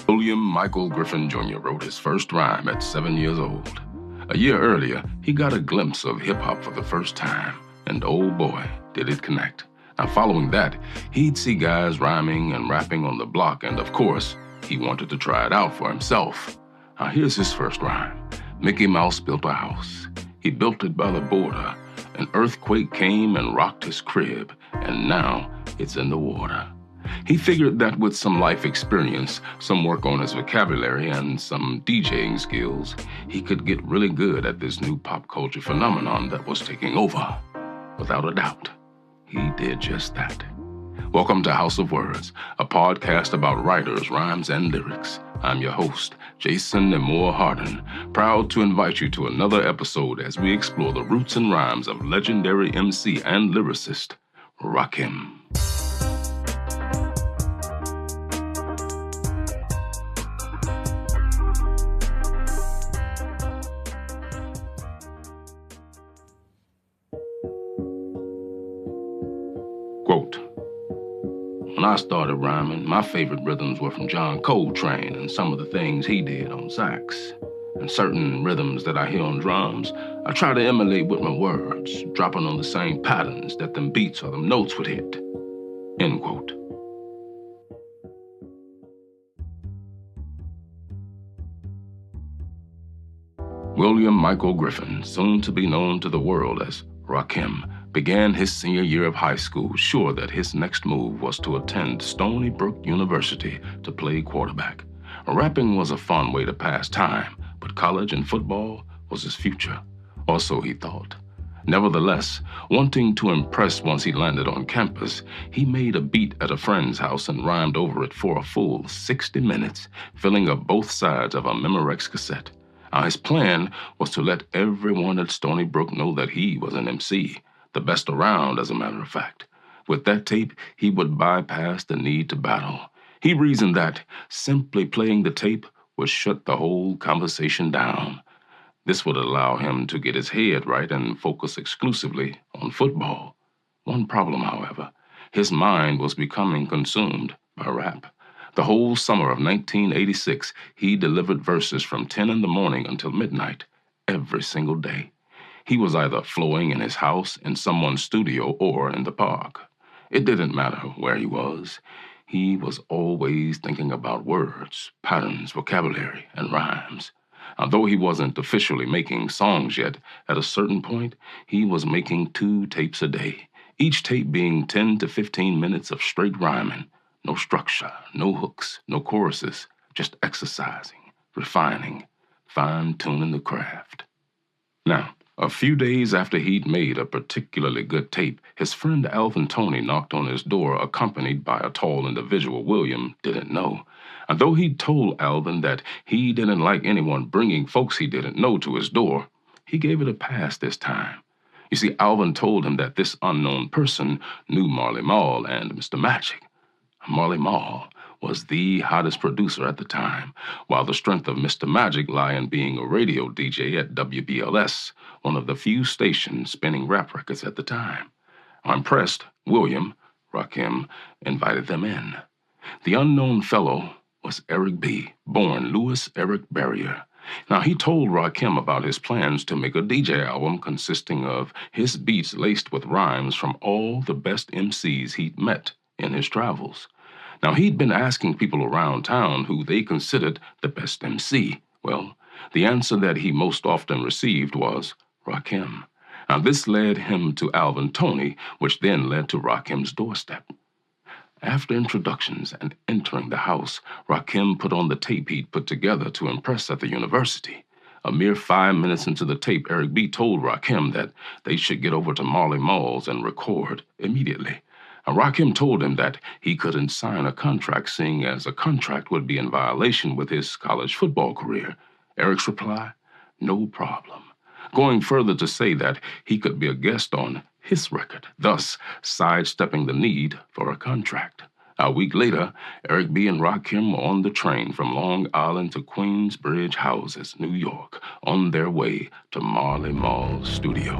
William Michael Griffin Jr. wrote his first rhyme at 7 years old. A year earlier, he got a glimpse of hip-hop for the first time, and oh boy, did it connect. Now, following that, he'd see guys rhyming and rapping on the block, and of course, he wanted to try it out for himself. Now, here's his first rhyme. Mickey Mouse built a house. He built it by the border. An earthquake came and rocked his crib, and now it's in the water. He figured that with some life experience, some work on his vocabulary, and some DJing skills, he could get really good at this new pop culture phenomenon that was taking over. Without a doubt, he did just that. Welcome to House of Words, a podcast about writers, rhymes, and lyrics. I'm your host, Jason Nemore Harden, proud to invite you to another episode as we explore the roots and rhymes of legendary MC and lyricist, Rakim. Quote, when I started rhyming, my favorite rhythms were from John Coltrane and some of the things he did on sax. And certain rhythms that I hear on drums, I try to emulate with my words, dropping on the same patterns that them beats or them notes would hit. End quote. William Michael Griffin, soon to be known to the world as Rakim, began his senior year of high school sure that his next move was to attend Stony Brook University to play quarterback. Rapping was a fun way to pass time, but college and football was his future, or so he thought. Nevertheless, wanting to impress once he landed on campus, he made a beat at a friend's house and rhymed over it for a full 60 minutes, filling up both sides of a Memorex cassette. Now, his plan was to let everyone at Stony Brook know that he was an MC, the best around, as a matter of fact. With that tape, he would bypass the need to battle. He reasoned that simply playing the tape would shut the whole conversation down. This would allow him to get his head right and focus exclusively on football. One problem, however, his mind was becoming consumed by rap. The whole summer of 1986, he delivered verses from 10 in the morning until midnight, every single day. He was either flowing in his house, in someone's studio, or in the park. It didn't matter where he was. He was always thinking about words, patterns, vocabulary, and rhymes. Although he wasn't officially making songs yet, at a certain point, he was making 2 tapes a day, each tape being 10 to 15 minutes of straight rhyming. No structure, no hooks, no choruses, just exercising, refining, fine-tuning the craft. Now, a few days after he'd made a particularly good tape, his friend Alvin Toney knocked on his door accompanied by a tall individual William didn't know. And though he'd told Alvin that he didn't like anyone bringing folks he didn't know to his door, he gave it a pass this time. You see, Alvin told him that this unknown person knew Marley Marl and Mr. Magic. Marley Marl was the hottest producer at the time, while the strength of Mr. Magic lay in being a radio DJ at WBLS, one of the few stations spinning rap records at the time. Impressed, William, Rakim, invited them in. The unknown fellow was Eric B., born Louis Eric Barrier. Now, he told Rakim about his plans to make a DJ album consisting of his beats laced with rhymes from all the best MCs he'd met in his travels. Now, he'd been asking people around town who they considered the best MC. Well, the answer that he most often received was Rakim. Now, this led him to Alvin Toney, which then led to Rakim's doorstep. After introductions and entering the house, Rakim put on the tape he'd put together to impress at the university. A mere 5 minutes into the tape, Eric B. told Rakim that they should get over to Marley Marl's and record immediately. And Rakim told him that he couldn't sign a contract, seeing as a contract would be in violation with his college football career. Eric's reply, no problem, going further to say that he could be a guest on his record, thus sidestepping the need for a contract. A week later, Eric B. and Rakim were on the train from Long Island to Queensbridge Houses, New York, on their way to Marley Marl's studio.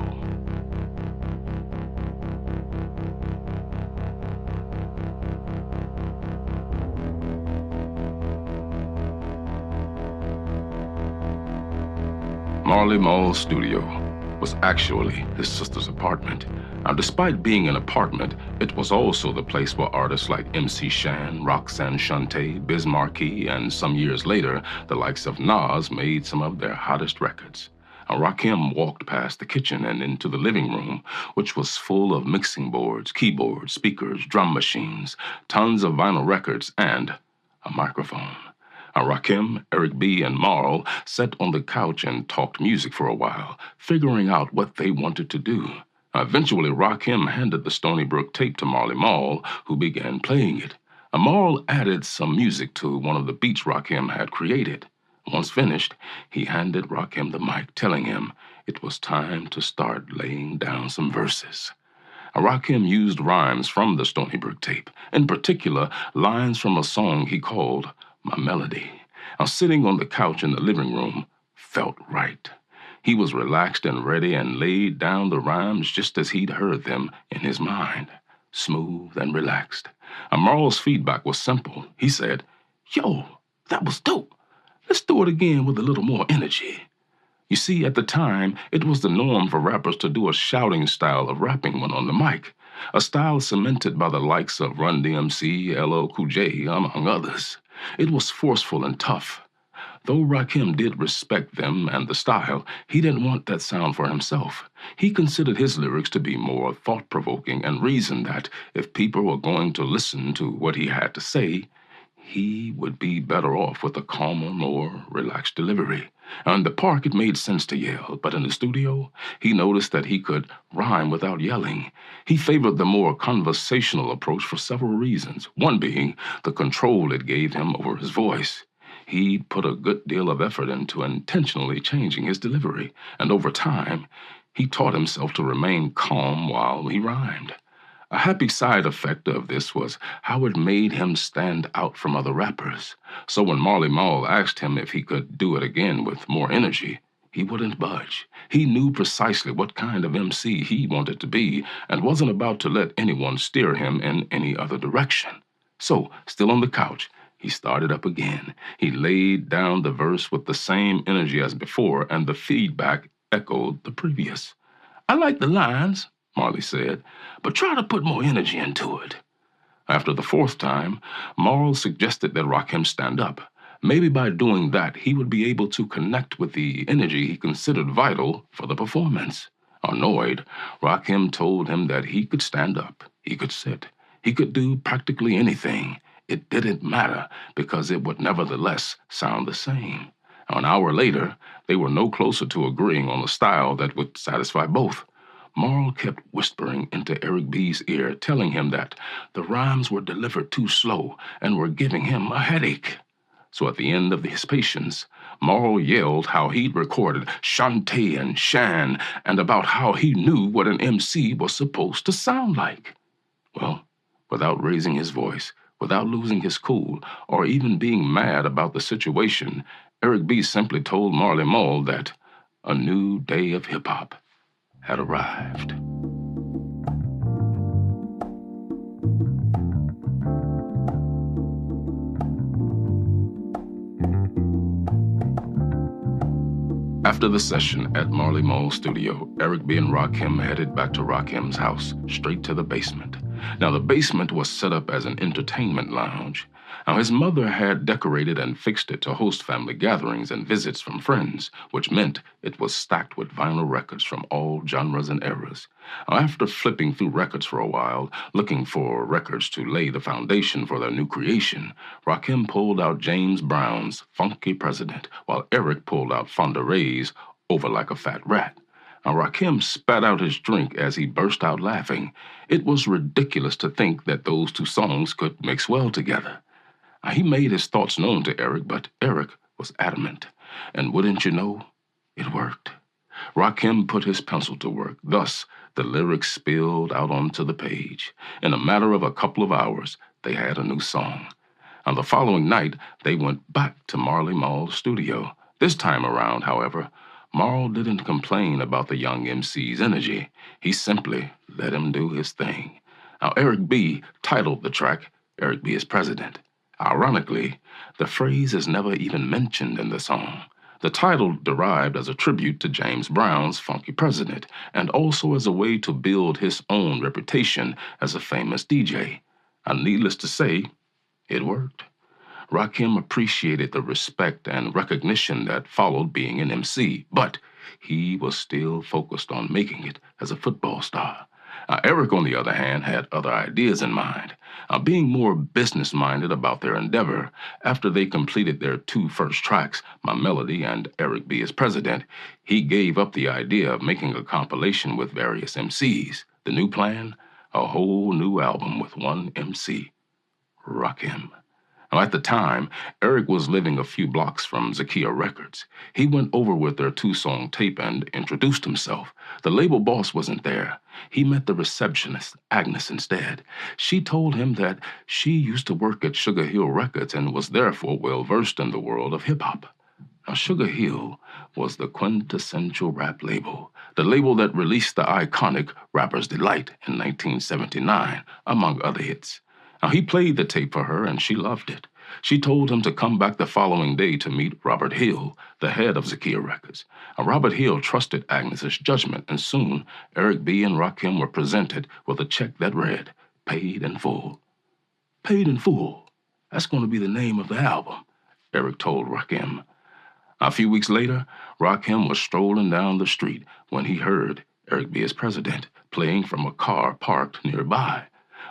Marley Marl's studio was actually his sister's apartment. Now, despite being an apartment, it was also the place where artists like MC Shan, Roxanne Shante, Biz Markie, and some years later, the likes of Nas made some of their hottest records. Now, Rakim walked past the kitchen and into the living room, which was full of mixing boards, keyboards, speakers, drum machines, tons of vinyl records, and a microphone. Rakim, Eric B., and Marl sat on the couch and talked music for a while, figuring out what they wanted to do. Eventually, Rakim handed the Stony Brook tape to Marley Marl, who began playing it. Marl added some music to one of the beats Rakim had created. Once finished, he handed Rakim the mic, telling him it was time to start laying down some verses. Rakim used rhymes from the Stony Brook tape, in particular, lines from a song he called My Melody. Now, sitting on the couch in the living room felt right. He was relaxed and ready and laid down the rhymes just as he'd heard them in his mind, smooth and relaxed. Marl's feedback was simple. He said, "Yo, that was dope. Let's do it again with a little more energy." You see, at the time, it was the norm for rappers to do a shouting style of rapping when on the mic, a style cemented by the likes of Run DMC, LL Cool J, among others. It was forceful and tough. Though Rakim did respect them and the style, he didn't want that sound for himself. He considered his lyrics to be more thought-provoking and reasoned that if people were going to listen to what he had to say, he would be better off with a calmer, more relaxed delivery. In the park, it made sense to yell, but in the studio, he noticed that he could rhyme without yelling. He favored the more conversational approach for several reasons, one being the control it gave him over his voice. He put a good deal of effort into intentionally changing his delivery, and over time, he taught himself to remain calm while he rhymed. A happy side effect of this was how it made him stand out from other rappers. So when Marley Marl asked him if he could do it again with more energy, he wouldn't budge. He knew precisely what kind of MC he wanted to be and wasn't about to let anyone steer him in any other direction. So, still on the couch, he started up again. He laid down the verse with the same energy as before, and the feedback echoed the previous. "I like the lines," Marley said, "but try to put more energy into it." After the fourth time, Marl suggested that Rakim stand up. Maybe by doing that, he would be able to connect with the energy he considered vital for the performance. Annoyed, Rakim told him that he could stand up, he could sit, he could do practically anything. It didn't matter because it would nevertheless sound the same. An hour later, they were no closer to agreeing on a style that would satisfy both. Marl kept whispering into Eric B.'s ear, telling him that the rhymes were delivered too slow and were giving him a headache. So at the end of his patience, Marl yelled how he'd recorded Shantae and Shan and about how he knew what an MC was supposed to sound like. Well, without raising his voice, without losing his cool, or even being mad about the situation, Eric B. simply told Marley Marl that a new day of hip-hop had arrived. After the session at Marley Marl's studio, Eric B. and Rakim headed back to Rakim's house, straight to the basement. Now, the basement was set up as an entertainment lounge. Now, his mother had decorated and fixed it to host family gatherings and visits from friends, which meant it was stacked with vinyl records from all genres and eras. Now, after flipping through records for a while, looking for records to lay the foundation for their new creation, Rakim pulled out James Brown's Funky President, while Eric pulled out Fonda Ray's Over Like a Fat Rat. Now, Rakim spat out his drink as he burst out laughing. It was ridiculous to think that those two songs could mix well together. Now, he made his thoughts known to Eric, but Eric was adamant. And wouldn't you know, it worked. Rakim put his pencil to work. Thus, the lyrics spilled out onto the page. In a matter of a couple of hours, they had a new song. On the following night, they went back to Marley Marl's studio. This time around, however, Marl didn't complain about the young MC's energy. He simply let him do his thing. Now, Eric B. titled the track, Eric B. is President. Ironically, the phrase is never even mentioned in the song. The title derived as a tribute to James Brown's Funky President, and also as a way to build his own reputation as a famous DJ. And needless to say, it worked. Rakim appreciated the respect and recognition that followed being an MC, but he was still focused on making it as a football star. Eric, on the other hand, had other ideas in mind. Being more business-minded about their endeavor, after they completed their two first tracks, My Melody and Eric B. as President, he gave up the idea of making a compilation with various MCs. The new plan? A whole new album with one MC, Rakim. Now, at the time, Eric was living a few blocks from Zakia Records. He went over with their two-song tape and introduced himself. The label boss wasn't there. He met the receptionist, Agnes, instead. She told him that she used to work at Sugar Hill Records and was therefore well-versed in the world of hip-hop. Now, Sugar Hill was the quintessential rap label, the label that released the iconic Rapper's Delight in 1979, among other hits. Now, he played the tape for her, and she loved it. She told him to come back the following day to meet Robert Hill, the head of Zakia Records. Now, Robert Hill trusted Agnes's judgment, and soon Eric B. and Rakim were presented with a check that read, Paid in Full. Paid in Full. That's going to be the name of the album, Eric told Rakim. A few weeks later, Rakim was strolling down the street when he heard Eric B. as President playing from a car parked nearby.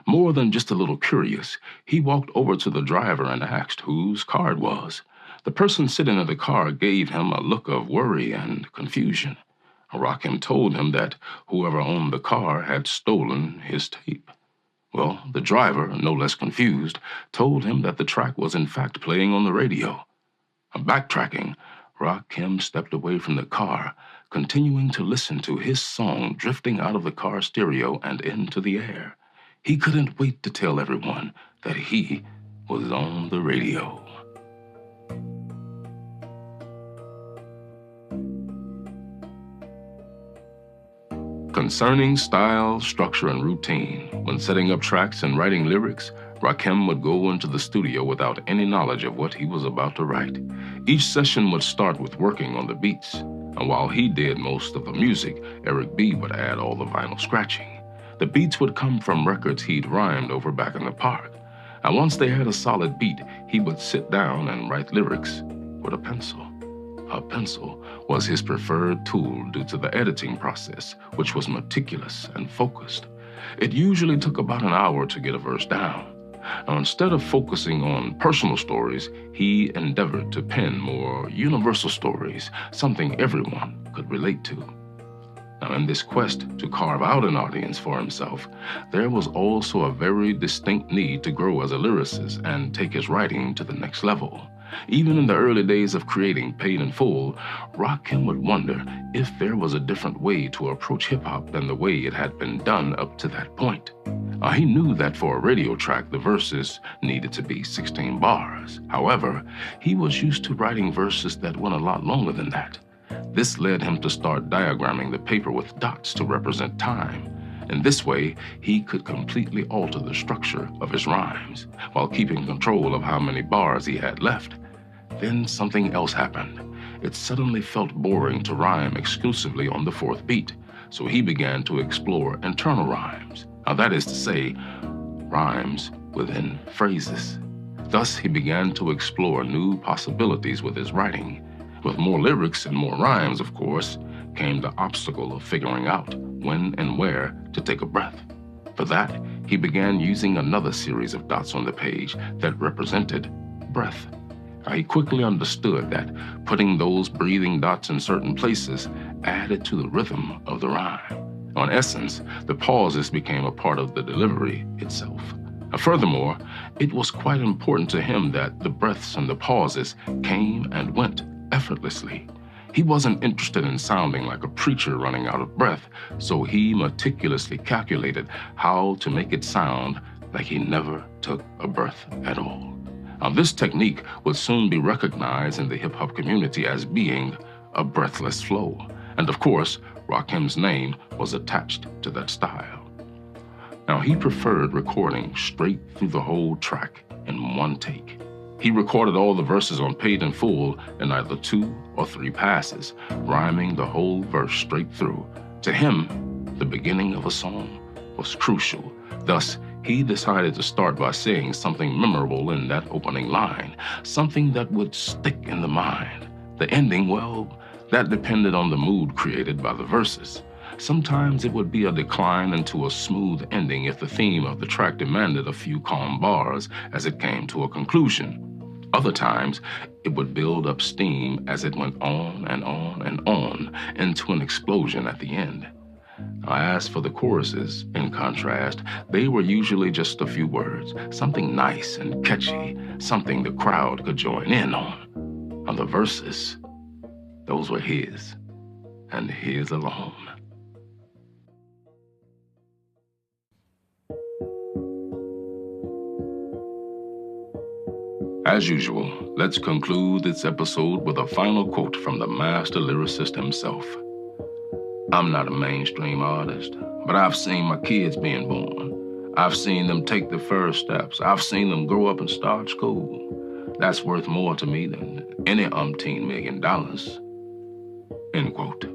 More than just a little curious, he walked over to the driver and asked whose car it was. The person sitting in the car gave him a look of worry and confusion. Rakim told him that whoever owned the car had stolen his tape. Well, the driver, no less confused, told him that the track was in fact playing on the radio. Backtracking, Rakim stepped away from the car, continuing to listen to his song drifting out of the car stereo and into the air. He couldn't wait to tell everyone that he was on the radio. Concerning style, structure, and routine, when setting up tracks and writing lyrics, Rakim would go into the studio without any knowledge of what he was about to write. Each session would start with working on the beats, and while he did most of the music, Eric B. would add all the vinyl scratching. The beats would come from records he'd rhymed over back in the park. And once they had a solid beat, he would sit down and write lyrics with a pencil. A pencil was his preferred tool due to the editing process, which was meticulous and focused. It usually took about an hour to get a verse down. Now, instead of focusing on personal stories, he endeavored to pen more universal stories, something everyone could relate to. Now, in this quest to carve out an audience for himself, there was also a very distinct need to grow as a lyricist and take his writing to the next level. Even in the early days of creating Paid in Full, Rakim would wonder if there was a different way to approach hip-hop than the way it had been done up to that point. He knew that for a radio track, the verses needed to be 16 bars. However, he was used to writing verses that went a lot longer than that. This led him to start diagramming the paper with dots to represent time. In this way, he could completely alter the structure of his rhymes while keeping control of how many bars he had left. Then something else happened. It suddenly felt boring to rhyme exclusively on the fourth beat, so he began to explore internal rhymes. Now, that is to say, rhymes within phrases. Thus, he began to explore new possibilities with his writing. With more lyrics and more rhymes, of course, came the obstacle of figuring out when and where to take a breath. For that, he began using another series of dots on the page that represented breath. He quickly understood that putting those breathing dots in certain places added to the rhythm of the rhyme. In essence, the pauses became a part of the delivery itself. Furthermore, it was quite important to him that the breaths and the pauses came and went effortlessly. He wasn't interested in sounding like a preacher running out of breath, so he meticulously calculated how to make it sound like he never took a breath at all. Now, this technique would soon be recognized in the hip-hop community as being a breathless flow. And of course, Rakim's name was attached to that style. Now, he preferred recording straight through the whole track in one take. He recorded all the verses on Paid in Full in either 2 or 3 passes, rhyming the whole verse straight through. To him, the beginning of a song was crucial. Thus, he decided to start by saying something memorable in that opening line, something that would stick in the mind. The ending, well, that depended on the mood created by the verses. Sometimes it would be a decline into a smooth ending if the theme of the track demanded a few calm bars as it came to a conclusion. Other times, it would build up steam as it went on and on and on into an explosion at the end. As for the choruses, in contrast, they were usually just a few words, something nice and catchy, something the crowd could join in on. On the verses, those were his, and his alone. As usual, let's conclude this episode with a final quote from the master lyricist himself. I'm not a mainstream artist, but I've seen my kids being born. I've seen them take the first steps. I've seen them grow up and start school. That's worth more to me than any umpteen $1 million. End quote.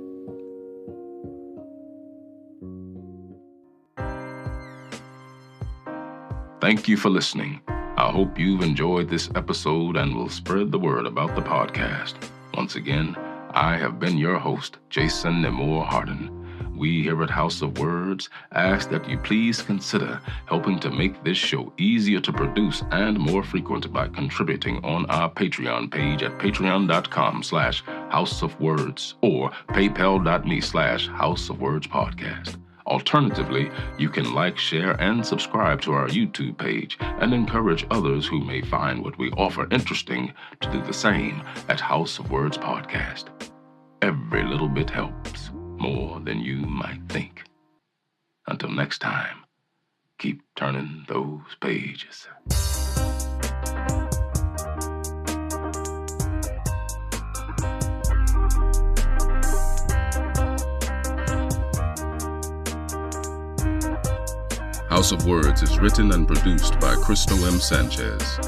Thank you for listening. I hope you've enjoyed this episode and will spread the word about the podcast. Once again, I have been your host, Jason Nemore Harden. We here at House of Words ask that you please consider helping to make this show easier to produce and more frequent by contributing on our Patreon page at patreon.com/houseofwords or paypal.me/houseofwordspodcast. Alternatively, you can like, share, and subscribe to our YouTube page and encourage others who may find what we offer interesting to do the same at House of Words Podcast. Every little bit helps, more than you might think. Until next time, keep turning those pages. House of Words is written and produced by Crystal M. Sanchez.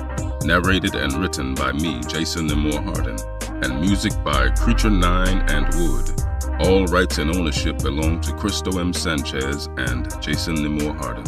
Narrated and written by me, Jason Nemore Harden. And music by Creature 9 and Wood. All rights and ownership belong to Crystal M. Sanchez and Jason Nemore Harden.